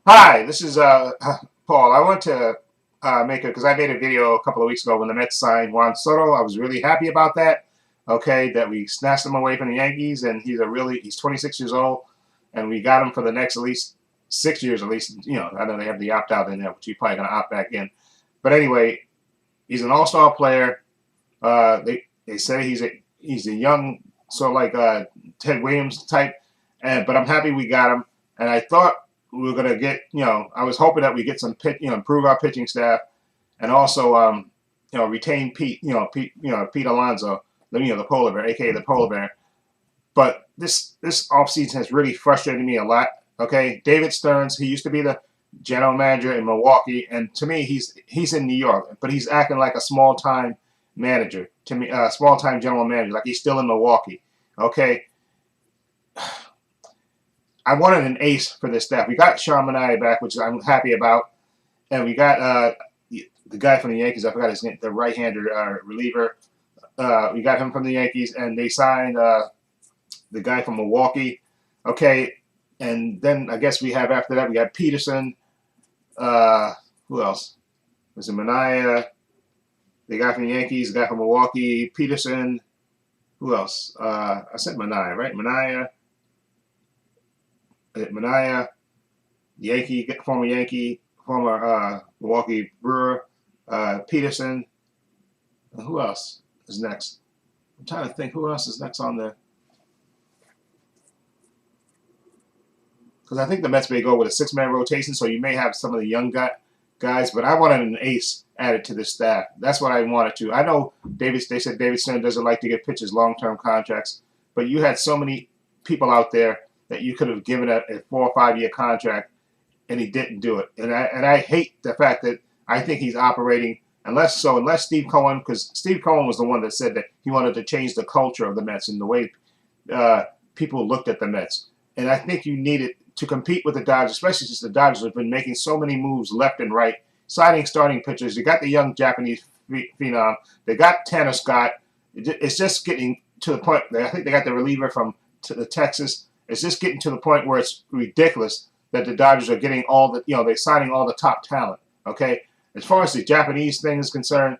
Hi, this is Paul. I want to make it because I made a video a couple of weeks ago when the Mets signed Juan Soto. I was really happy about that. Okay, that we snatched him away from the Yankees, and he's 26 years old, and we got him for the next at least 6 years at least. I know they have the opt out in there, but you're probably gonna opt back in. But anyway, he's an all-star player. They say he's a young sort of like Ted Williams type, and but I'm happy we got him. And I thought we were gonna get I was hoping that we get some improve our pitching staff, and also retain Pete Alonso, the polar bear, aka the polar bear. But this offseason has really frustrated me a lot. Okay, David Stearns, he used to be the general manager in Milwaukee, and to me, he's in New York, but he's acting like a small time manager to me, small time general manager, like he's still in Milwaukee. Okay, I wanted an ace for this staff. We got Sharmanai back, which I'm happy about, and we got the guy from the Yankees. I forgot his name, the right-hander reliever. We got him from the Yankees, and they signed the guy from Milwaukee. Okay, and then I guess we have after that we got Peterson. Who else? Was it Mania? The guy from the Yankees, the guy from Milwaukee, Peterson. Who else? I said Mania, right? Mania, Yankee, former Milwaukee Brewer, Peterson. Who else is next? I'm trying to think who else is next on there. Because I think the Mets may go with a six-man rotation, so you may have some of the young guys, but I wanted an ace added to the staff. That's what I wanted to. I know they said David Stern doesn't like to give pitchers long-term contracts, but you had so many people out there that you could have given a 4 or 5 year contract, and he didn't do it. And I hate the fact that I think he's operating unless Steve Cohen, because Steve Cohen was the one that said that he wanted to change the culture of the Mets and the way people looked at the Mets. And I think you needed to compete with the Dodgers, especially since the Dodgers have been making so many moves left and right, signing starting pitchers. You got the young Japanese phenom. They got Tanner Scott. It's just getting to the point. I think they got the reliever from the Texas. It's just getting to the point where it's ridiculous that the Dodgers are getting they're signing all the top talent. Okay, as far as the Japanese thing is concerned,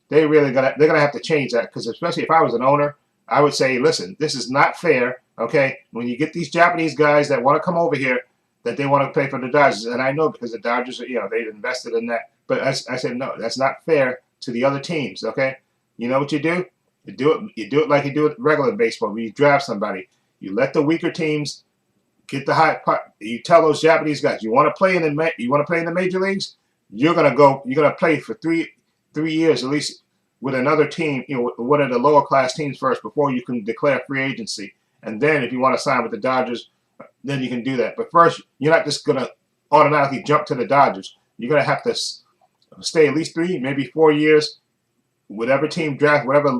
they're gonna have to change that, because especially if I was an owner, I would say, listen, this is not fair. Okay, when you get these Japanese guys that want to come over here, that they want to play for the Dodgers, and I know because the Dodgers, they've invested in that. But I said no, that's not fair to the other teams. Okay, you know what you do? You do it like you do it regular baseball. When you draft somebody, you let the weaker teams get the high part. You tell those Japanese guys, you want to play in the major leagues. You're gonna play for three years at least with another team, one of the lower class teams first before you can declare free agency. And then if you want to sign with the Dodgers, then you can do that. But first, you're not just gonna automatically jump to the Dodgers. You're gonna have to stay at least 3, maybe 4 years. Whatever team draft, whatever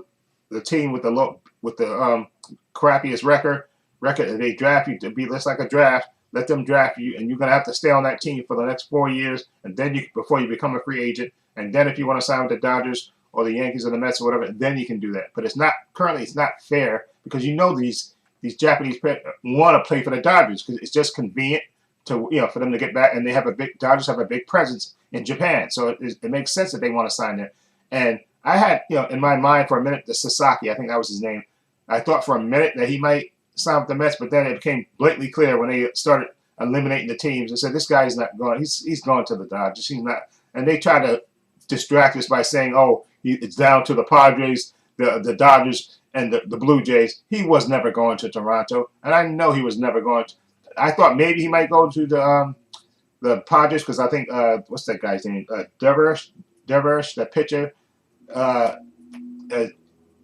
the team with the crappiest record, they draft you to be just like a draft. Let them draft you, and you're gonna have to stay on that team for the next 4 years, and then before you become a free agent. And then if you want to sign with the Dodgers or the Yankees or the Mets or whatever, then you can do that. But it's not fair, because these Japanese want to play for the Dodgers because it's just convenient to for them to get back, and Dodgers have a big presence in Japan, so it makes sense that they want to sign there. And I had in my mind for a minute the Sasaki, I think that was his name. I thought for a minute that he might sign with the Mets, but then it became blatantly clear when they started eliminating the teams and said this guy is not going. He's going to the Dodgers. He's not, and they tried to distract us by saying, "Oh, it's down to the Padres, the Dodgers, and the Blue Jays." He was never going to Toronto, and I know he was never going to. I thought maybe he might go to the Padres, because I think what's that guy's name? Devers, the pitcher. Uh, uh,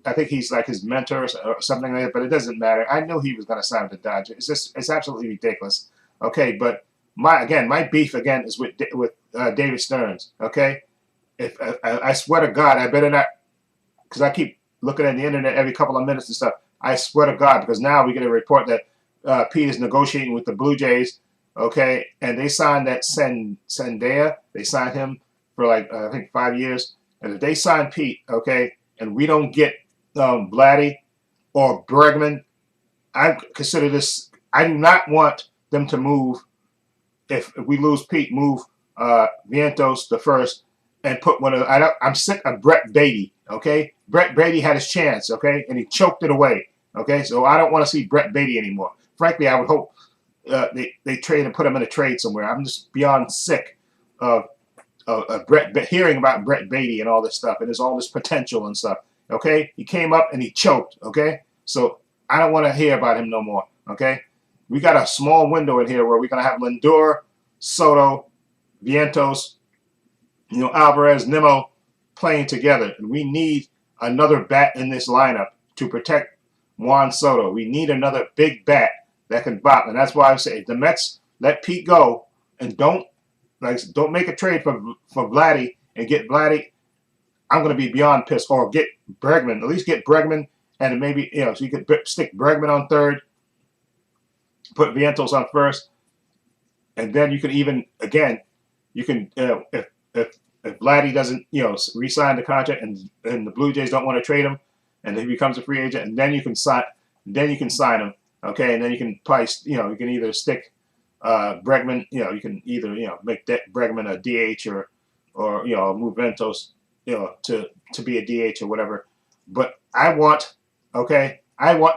I think he's like his mentor or something like that, but it doesn't matter. I knew he was going to sign with the Dodgers. It's absolutely ridiculous. Okay, but my beef again is with David Stearns. Okay, if I swear to God, I better not, because I keep looking at the internet every couple of minutes and stuff. I swear to God, because now we get a report that Pete is negotiating with the Blue Jays. Okay, and they signed that Sendea. They signed him for like I think 5 years. And if they sign Pete, okay, and we don't get Vladdy or Bregman, I consider this. I do not want them to move if we lose Pete, move Vientos to first and put one of. I'm sick of Brett Beatty. Okay, Brett Beatty had his chance. Okay, and he choked it away. Okay, so I don't want to see Brett Beatty anymore. Frankly, I would hope they trade and put him in a trade somewhere. I'm just beyond sick of hearing about Brett Beatty and all this stuff, and there's all this potential and stuff. Okay, he came up and he choked. Okay, so I don't want to hear about him no more. Okay, we got a small window in here where we're gonna have Lindor, Soto, Vientos, Alvarez, Nimmo playing together, and we need another bat in this lineup to protect Juan Soto. We need another big bat that can bop, and that's why I say if the Mets let Pete go and don't make a trade for Vladdy and get Vladdy, I'm going to be beyond pissed. Or get Bregman, at least get Bregman, and maybe so you could stick Bregman on third, put Vientos on first, and then you can even you can if Vladdy doesn't re-sign the contract and the Blue Jays don't want to trade him, and he becomes a free agent, and then you can sign him. Okay, and then you can probably you can either stick Bregman, you can either make Bregman a DH or move Ventos to be a DH or whatever. But I want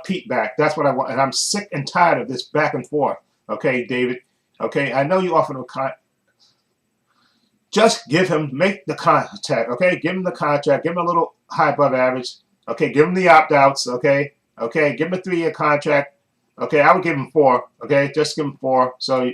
Pete back. That's what I want, and I'm sick and tired of this back and forth. Okay, David. Okay, I know you offered him just make the contract. Okay, give him the contract. Give him a little high above average. Okay, give him the opt-outs. Okay, give him a 3-year contract. Okay, I would give him 4. Okay, just give him 4. So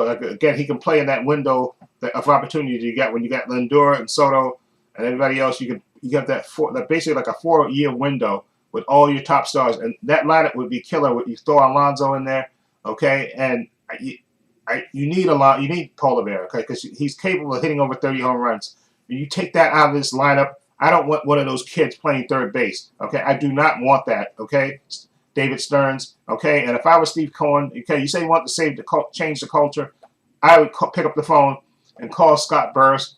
again, he can play in that window of opportunity you get when you got Lindor and Soto and everybody else. You got that basically like a 4-year window with all your top stars, and that lineup would be killer. You throw Alonso in there, okay, and you need you need Polavera, okay, because he's capable of hitting over 30 home runs. You take that out of this lineup. I don't want one of those kids playing third base. Okay, I do not want that. Okay. David Stearns, okay, and if I was Steve Cohen, okay, you say you want to change the culture, I would pick up the phone and call Scott Burris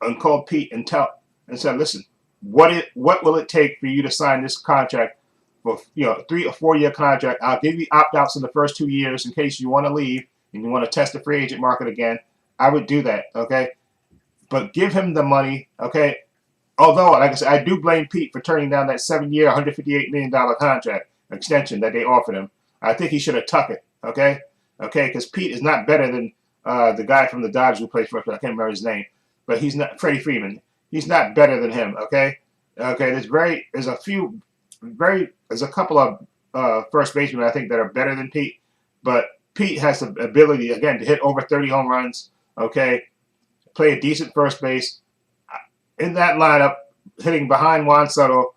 and call Pete and say, listen, what will it take for you to sign this contract for 3 or 4 year contract? I'll give you opt-outs in the first 2 years in case you want to leave and you want to test the free agent market again. I would do that, okay, but give him the money, okay. Although, like I said, I do blame Pete for turning down that 7-year, $158 million contract extension that they offered him. I think he should have took it, okay? Okay, because Pete is not better than the guy from the Dodgers who plays for us. I can't remember his name, but he's not Freddie Freeman. He's not better than him, okay? Okay, there's a couple of first basemen I think that are better than Pete, but Pete has the ability again to hit over 30 home runs, okay? Play a decent first base. In that lineup, hitting behind Juan Soto,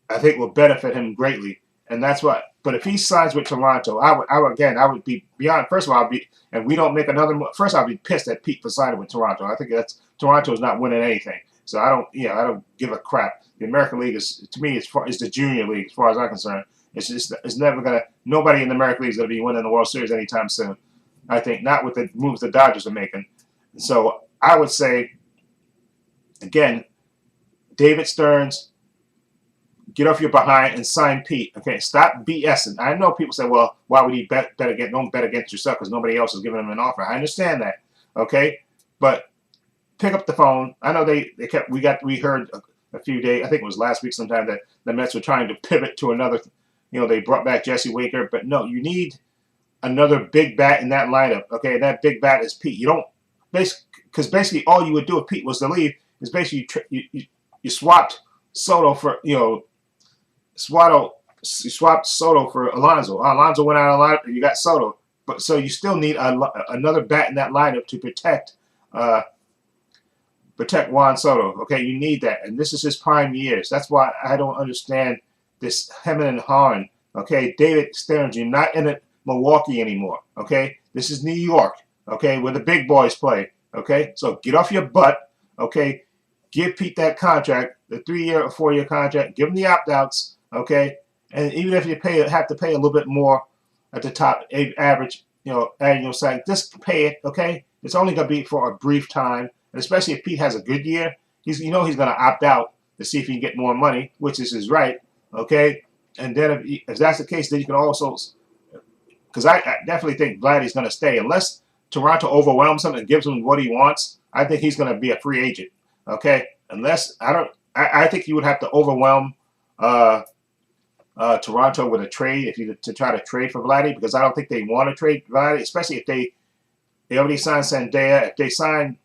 I think will benefit him greatly, and that's what. But if he signs with Toronto, I would be beyond. First of all, and we don't make another. First, I'd be pissed at Pete for signing with Toronto. I think Toronto's not winning anything, so I don't give a crap. The American League is, to me, is the junior league as far as I'm concerned. It's never gonna. Nobody in the American League is gonna be winning the World Series anytime soon. I think not with the moves the Dodgers are making. So I would say. Again, David Stearns, get off your behind and sign Pete. Okay, stop BSing. I know people say, "Well, why would he don't bet against yourself because nobody else is giving him an offer." I understand that. Okay, but pick up the phone. I know we heard a few days. I think it was last week sometime that the Mets were trying to pivot to another. They brought back Jesse Winker, but no, you need another big bat in that lineup. Okay, that big bat is Pete. You don't basically all you would do if Pete was to leave. Is basically you swapped Soto for you swapped Soto for Alonso. Alonso went out of line and you got Soto, but so you still need another bat in that lineup to protect Juan Soto. Okay, you need that, and this is his prime years. That's why I don't understand this hemming and hawing. Okay, David Stearns, you're not in Milwaukee anymore. Okay, this is New York. Okay, where the big boys play. Okay, so get off your butt. Okay. Give Pete that contract, the 3-year or 4-year contract. Give him the opt-outs, okay? And even if you have to pay a little bit more at the top average, annual salary, just pay it, okay? It's only going to be for a brief time, and especially if Pete has a good year, he's going to opt out to see if he can get more money, which is his right, okay? And then if that's the case, then you can also because I definitely think Vladdy's going to stay unless Toronto overwhelms him and gives him what he wants. I think he's going to be a free agent. Okay, unless I think you would have to overwhelm Toronto with a trade to try to trade for Vladdy, because I don't think they want to trade Vladdy, especially if they already signed Sandea. If they sign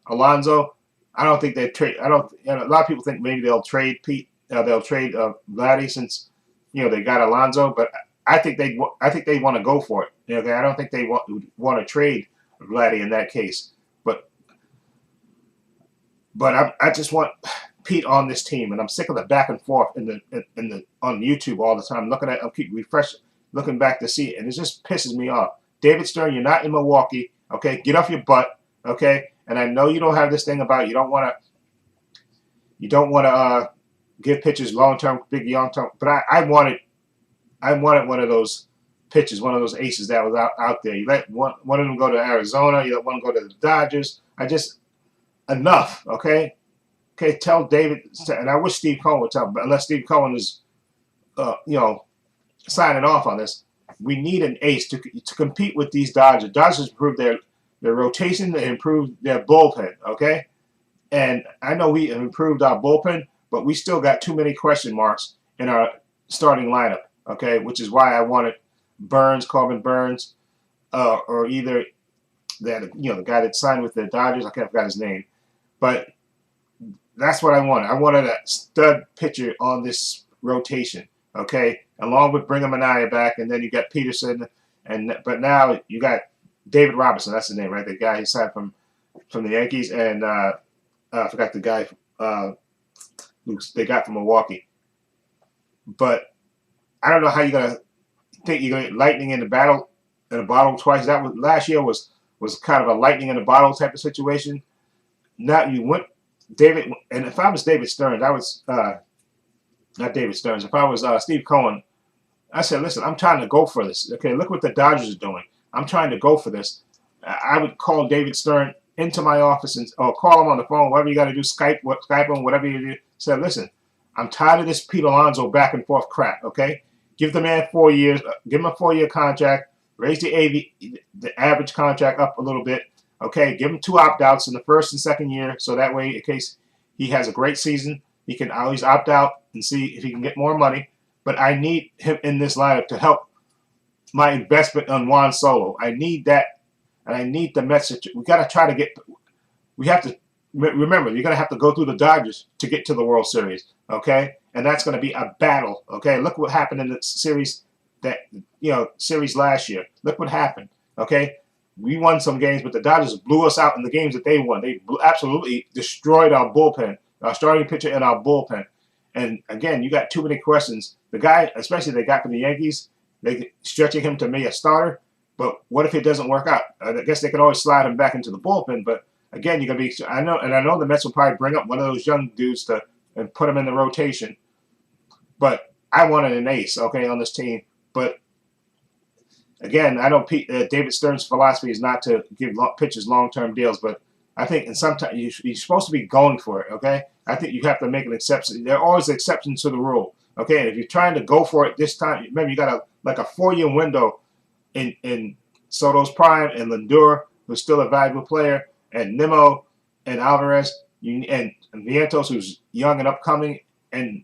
Alonso, I don't think they trade. I don't. A lot of people think maybe they'll trade Pete. They'll trade Vladdy since they got Alonso, but I think they want to go for it. Okay, I don't think they want to trade Vladdy in that case. But I just want Pete on this team, and I'm sick of the back and forth on YouTube all the time. I keep looking back to see it, and it just pisses me off. David Stern, you're not in Milwaukee. Okay, get off your butt. Okay, and I know you don't have this thing about you don't want to give pitchers big long term. But I wanted one of those pitchers, one of those aces that was out there. You let one of them go to Arizona. You let one go to the Dodgers. Enough. Okay. Okay. Tell David, and I wish Steve Cohen would tell, but unless Steve Cohen is, signing off on this, we need an ace to compete with these Dodgers. Dodgers improved their rotation, they improved their bullpen. Okay. And I know we have improved our bullpen, but we still got too many question marks in our starting lineup. Okay, which is why I wanted Corbin Burns, or either the guy that signed with the Dodgers. I forgot his name, but that's what I wanted. I wanted a stud pitcher on this rotation. Okay, along with Brigham Anaya back, and then you got Peterson, but now you got David Robertson. That's his name, right? The guy he signed from the Yankees, and I forgot the guy who they got from Milwaukee. But I don't know how you're gonna think you're gonna get lightning in a bottle twice. That was last year was kind of a lightning in a bottle type of situation. Now you went David, and if I was David Stearns, I was not David Stearns. If I was Steve Cohen, I said, listen, I'm trying to go for this. Okay, look what the Dodgers are doing. I'm trying to go for this. I would call David Stern into my office or call him on the phone, whatever you got to do, Skype him, whatever you do. Say, listen, I'm tired of this Pete Alonso back and forth crap. Okay, give the man 4 years. Give him a 4-year contract. Raise the average contract up a little bit. Okay, give him 2 opt-outs in the first and second year, so that way, in case he has a great season, he can always opt out and see if he can get more money. But I need him in this lineup to help my investment on Juan Solo. I need that, and I need the message. We got to try to get. We have to remember, you're going to have to go through the Dodgers to get to the World Series. Okay, and that's going to be a battle. Okay, look what happened in the series series last year. Look what happened. Okay. We won some games, but the Dodgers blew us out in the games that they won. They absolutely destroyed our bullpen, our starting pitcher and our bullpen. And again, you got too many questions. The guy, especially they got from the Yankees, they stretching him to be a starter. But what if it doesn't work out? I guess they could always slide him back into the bullpen. But again, you're gonna be. I know the Mets will probably bring up one of those young dudes and put him in the rotation. But I wanted an ace, okay, on this team. But again, I know David Stern's philosophy is not to give pitchers long-term deals, but I think sometimes you're supposed to be going for it, okay? I think you have to make an exception. There are always exceptions to the rule, okay? And if you're trying to go for it this time, remember you got a 4-year window in Soto's prime and Lindor, who's still a valuable player, and Nimmo and Alvarez, and Vientos, who's young and upcoming, and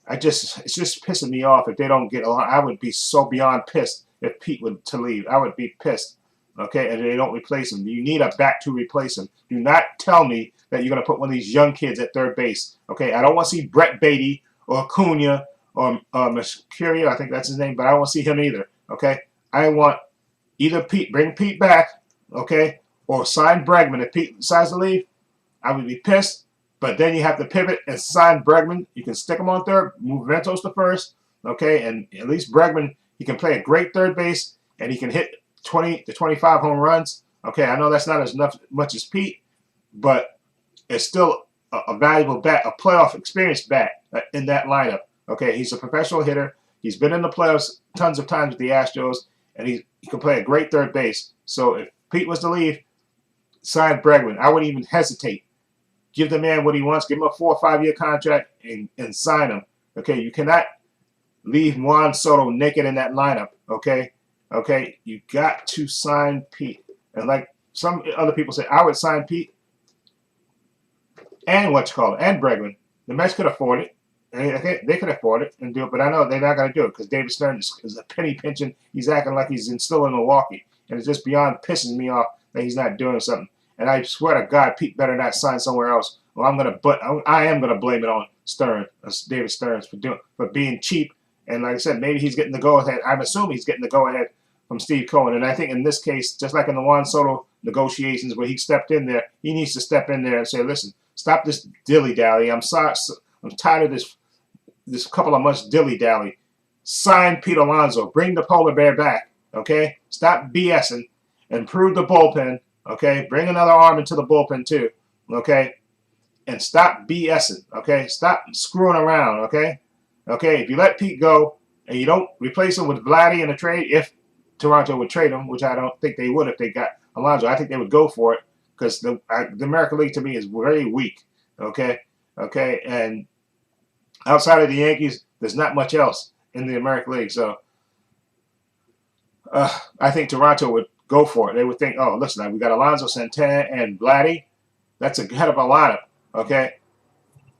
it's just pissing me off if they don't get along. I would be so beyond pissed if Pete were to leave. I would be pissed, okay, and they don't replace him. You need a bat to replace him. Do not tell me that you're going to put one of these young kids at third base, okay? I don't want to see Brett Beatty or Acuna or Mercurio, I think that's his name, but I don't want to see him either, okay? I want either bring Pete back, okay, or sign Bregman. If Pete decides to leave, I would be pissed, but then you have to pivot and sign Bregman. You can stick him on third, move Ventos to first, okay, and at least Bregman, he can play a great third base, and he can hit 20 to 25 home runs. Okay, I know that's not as much as Pete, but it's still a valuable bat, a playoff experienced bat in that lineup. Okay, he's a professional hitter. He's been in the playoffs tons of times with the Astros, and he can play a great third base. So if Pete was to leave, sign Bregman. I wouldn't even hesitate. Give the man what he wants. Give him a 4 or 5 year contract and sign him. Okay, you cannot leave Juan Soto naked in that lineup. Okay, okay, you got to sign Pete. And like some other people say, I would sign Pete and and Bregman. The Mets could afford it. They could afford it and do it, but I know they're not going to do it because David Stern is a penny pinching. He's acting like he's still in Milwaukee, and it's just beyond pissing me off that he's not doing something. And I swear to God, Pete better not sign somewhere else. Well, I am gonna blame it on Stern, David Stearns, for being cheap. And like I said, maybe he's getting the go ahead. I'm assuming he's getting the go ahead from Steve Cohen. And I think in this case, just like in the Juan Soto negotiations where he stepped in there, he needs to step in there and say, listen, stop this dilly dally. I'm sorry. I'm tired of this couple of months dilly dally. Sign Pete Alonso. Bring the polar bear back. Okay? Stop BSing. Improve the bullpen. Okay? Bring another arm into the bullpen too. Okay? And stop BSing. Okay? Stop screwing around. Okay? Okay? If you let Pete go and you don't replace him with Vladdy in a trade, if Toronto would trade him, which I don't think they would if they got Alonso, I think they would go for it because the American League to me is very weak. Okay? Okay? And outside of the Yankees, there's not much else in the American League. So I think Toronto would go for it. They would think, oh, listen, we got Alonso, Santana, and Vladdy. That's a head of a lineup, okay?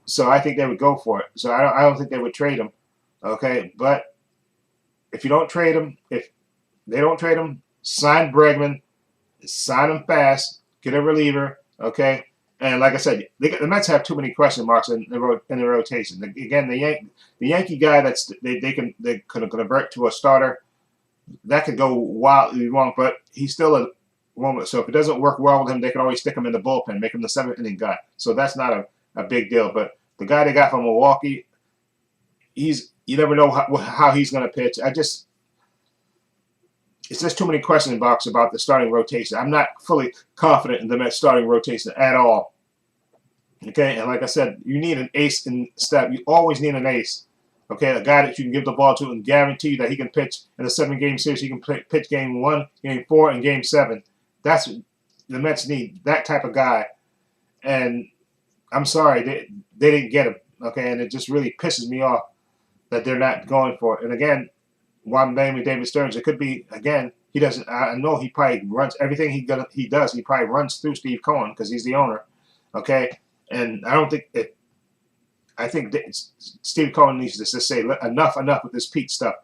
So I think they would go for it. So I don't think they would trade him, okay? But if you don't trade him, if they don't trade him, sign Bregman, sign him fast, get a reliever, okay? And like I said, the Mets have too many question marks in the rotation. Again, the Yankee guy they can convert to a starter. That could go wildly wrong, but he's still a woman. So if it doesn't work well with him, they can always stick him in the bullpen, make him the 7th-inning guy. So that's not a big deal. But the guy they got from Milwaukee, you never know how he's going to pitch. It's just too many question marks about the starting rotation. I'm not fully confident in the Mets starting rotation at all. Okay, and like I said, you need an ace in step. You always need an ace. Okay, a guy that you can give the ball to and guarantee that he can pitch in a 7-game series. He can pitch game 1, game 4, and game 7. That's the Mets need, that type of guy. And I'm sorry, they didn't get him. Okay, and it just really pisses me off that they're not going for it. And again, while I'm blaming David Stearns, it could be, again, he doesn't. I know he probably runs everything he does. He probably runs through Steve Cohen because he's the owner. Okay, and I don't think it. I think Steve Cohen needs to just say enough with this Pete stuff.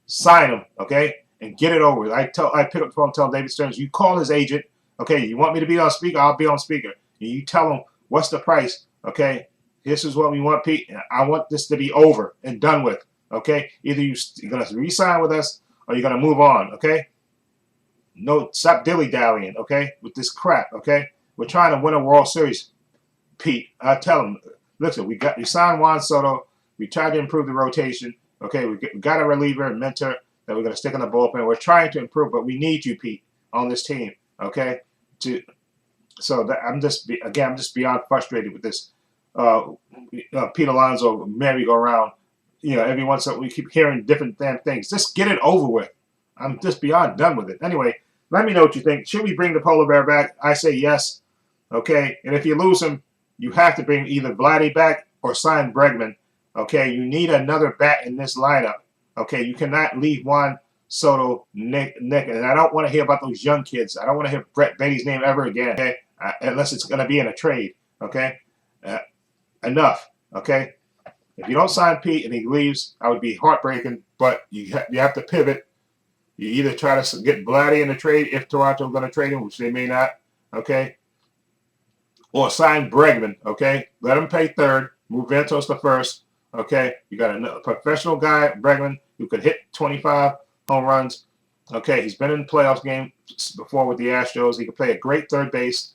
Sign him, okay, and get it over with. I pick up the phone and tell David Stearns, you call his agent, okay. You want me to be on speaker? I'll be on speaker. And you tell him what's the price, okay. This is what we want, Pete. I want this to be over and done with, okay. Either you're gonna re-sign with us or you're gonna move on, okay. No, stop dilly-dallying, okay, with this crap, okay. We're trying to win a World Series, Pete. I tell him. Listen, we signed Juan Soto. We tried to improve the rotation. Okay, we got a reliever and mentor that we're going to stick in the bullpen. We're trying to improve, but we need you, Pete, on this team. Okay, I'm just beyond frustrated with this Pete Alonso merry-go-round. You know, every once in a while we keep hearing different damn things. Just get it over with. I'm just beyond done with it. Anyway, let me know what you think. Should we bring the polar bear back? I say yes. Okay, and if you lose him, you have to bring either Vladdy back or sign Bregman. Okay, you need another bat in this lineup. Okay, you cannot leave Juan Soto Nick. And I don't want to hear about those young kids. I don't want to hear Brett Beatty's name ever again. Okay, unless it's going to be in a trade. Okay, enough. Okay, if you don't sign Pete and he leaves, I would be heartbreaking. But you have to pivot. You either try to get Vladdy in a trade if Toronto's going to trade him, which they may not. Okay. Or sign Bregman, okay? Let him pay third. Move Ventos to first, okay? You got a professional guy, Bregman, who could hit 25 home runs. Okay, he's been in the playoff game before with the Astros. He could play a great third base.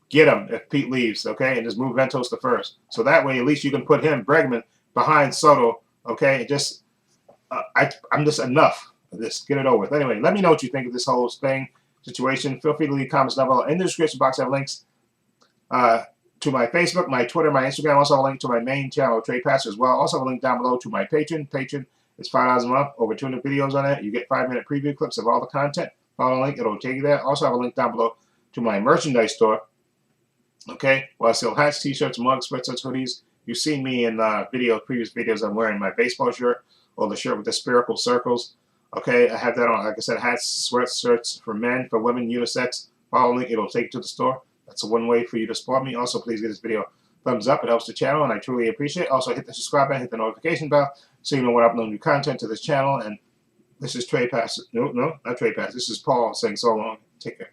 Get him if Pete leaves, okay? And just move Ventos to first. So that way, at least you can put him, Bregman, behind Soto, okay? Just, I'm just enough of this. Get it over with. Anyway, let me know what you think of this whole situation. Feel free to leave comments down below. In the description box, I have links to my Facebook, my Twitter, my Instagram. Also a link to my main channel, Trepacer, as well. Also a link down below to my Patreon. Patreon is $5 a month, over 200 videos on it. You get 5-minute preview clips of all the content. Follow the link, it'll take you there. Also have a link down below to my merchandise store. Okay, well, I sell hats, t-shirts, mugs, sweatshirts, hoodies. You've seen me in previous videos. I'm wearing my baseball shirt or the shirt with the spherical circles. Okay, I have that on. Like I said, hats, sweatshirts for men, for women, unisex. Follow link, it'll take you to the store. That's one way for you to support me. Also, please give this video a thumbs up. It helps the channel, and I truly appreciate it. Also, hit the subscribe button, hit the notification bell, so you know when I upload new content to this channel. And this is Trepacer. No, not Trepacer. This is Paul saying so long. Take care.